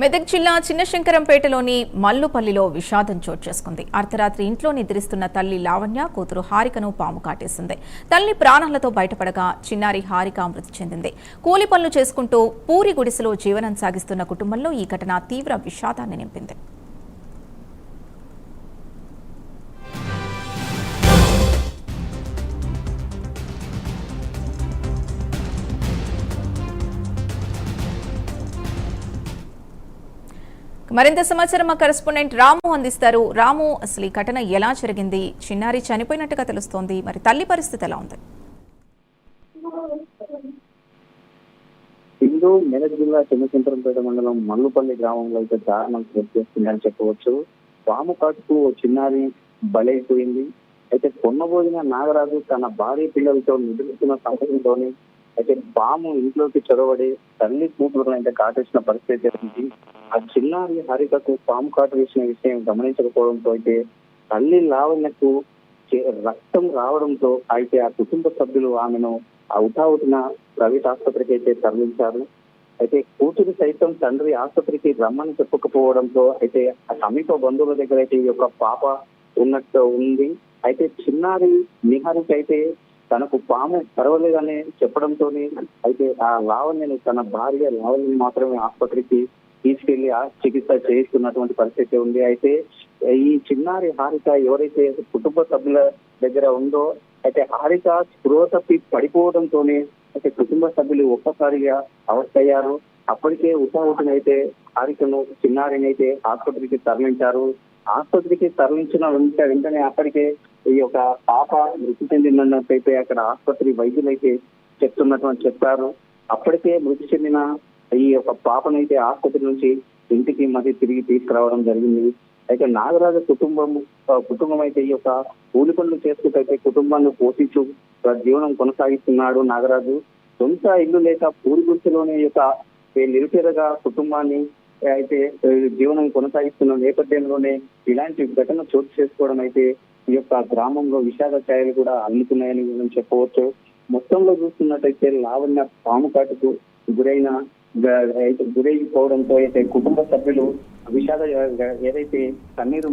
మెదక్ జిల్లా చిన్నశంకరంపేటలోని మల్లుపల్లిలో విషాదం చోటు చేసుకుంది. అర్ధరాత్రి ఇంట్లో నిద్రిస్తున్న తల్లి లావణ్య కూతురు హారికను పాము కాటేసింది. తల్లి ప్రాణాలతో బయటపడగా చిన్నారి హారిక మృతి చెందింది. కూలి పనులు చేసుకుంటూ పూరి గుడిసెలో జీవనం సాగిస్తున్న కుటుంబంలో ఈ ఘటన తీవ్ర విషాదాన్ని నింపింది. మరింత సమాచారం మా కరెస్పాండెంట్ రాము అందిస్తారు. రాము, అసలు ఈ ఘటన ఎలా జరిగింది? చిన్నారి చనిపోయినట్టుగా తెలుస్తోంది, మరి తల్లి పరిస్థితి ఎలా ఉంది? హిందూ మెదక్ జిల్లా చిన్నశంకరంపేట మండలం మల్లుపల్లి గ్రామంలో అయితే దారుణం చోటు చేస్తుందని చెప్పవచ్చు. పాము కాటుకు చిన్నారి బలైపోయింది. అయితే కొన్నబోయిన నాగరాజు తన భార్య పిల్లలతో నిద్రిస్తున్న సమయంలోనే అయితే పాము ఇంట్లోకి చొరబడి తల్లి కూతురులను అయితే కాటేసిన పరిస్థితి ఉంది. ఆ చిన్నారి హారికకు పాము కాటు వేసిన విషయం గమనించకపోవడంతో అయితే తల్లి లావణ్యకు రక్తం రావడంతో అయితే ఆ కుటుంబ సభ్యులు ఆమెను అవుతావుతున్న ప్రైవేట్ ఆసుపత్రికి అయితే తరలించారు. అయితే కూతురు సైతం తండ్రి ఆసుపత్రికి రమ్మని చెప్పకపోవడంతో అయితే ఆ సమీప బంధువుల దగ్గర అయితే ఈ యొక్క పాప ఉన్నట్టు ఉంది. అయితే చిన్నారి నిహారిక అయితే తనకు పాము పర్వాలేదని చెప్పడంతో అయితే ఆ లావణ్యను తన భార్య లావణ్యని మాత్రమే ఆసుపత్రికి తీసుకెళ్లి చికిత్స చేస్తున్నటువంటి పరిస్థితి ఉంది. అయితే ఈ చిన్నారి హారిక ఎవరైతే కుటుంబ సభ్యుల దగ్గర ఉందో అయితే హారిక స్పృహ తప్పి పడిపోవడంతోనే అయితే కుటుంబ సభ్యులు ఒక్కసారిగా అవస్థయ్యారు. అప్పటికే ఉటావుటినైతే హారికను చిన్నారిని అయితే ఆసుపత్రికి తరలించారు. ఆసుపత్రికి తరలించిన వెంటనే అప్పటికే ఈ యొక్క పాప మృతి చెందినట్టయితే అక్కడ ఆసుపత్రి వైద్యులైతే చెప్పారు. అప్పటికే మృతి చెందిన ఈ యొక్క పాపనైతే ఆసుపత్రి నుంచి ఇంటికి మళ్ళీ తిరిగి తీసుకురావడం జరిగింది. అయితే నాగరాజు కుటుంబం అయితే ఈ యొక్క కూలి పనులు చేసుకుంటూ అయితే కుటుంబాన్ని పోషించు జీవనం కొనసాగిస్తున్నాడు నాగరాజు. సొంత ఇల్లు లేక పూరి గుడిసెలోనే ఈ యొక్క నిరుపేదగా కుటుంబాన్ని అయితే జీవనం కొనసాగిస్తున్న నేపథ్యంలోనే ఇలాంటి ఘటన చోటు చేసుకోవడం అయితే ఈ యొక్క గ్రామంలో విషాద ఛాయలు కూడా అల్లుతున్నాయని మనం చెప్పవచ్చు. మొత్తంలో చూస్తున్నట్టయితే లావణ్య పాము కాటుకు గురైపోవడంతో అయితే కుటుంబ సభ్యులు విషాద ఏదైతే కన్నీరు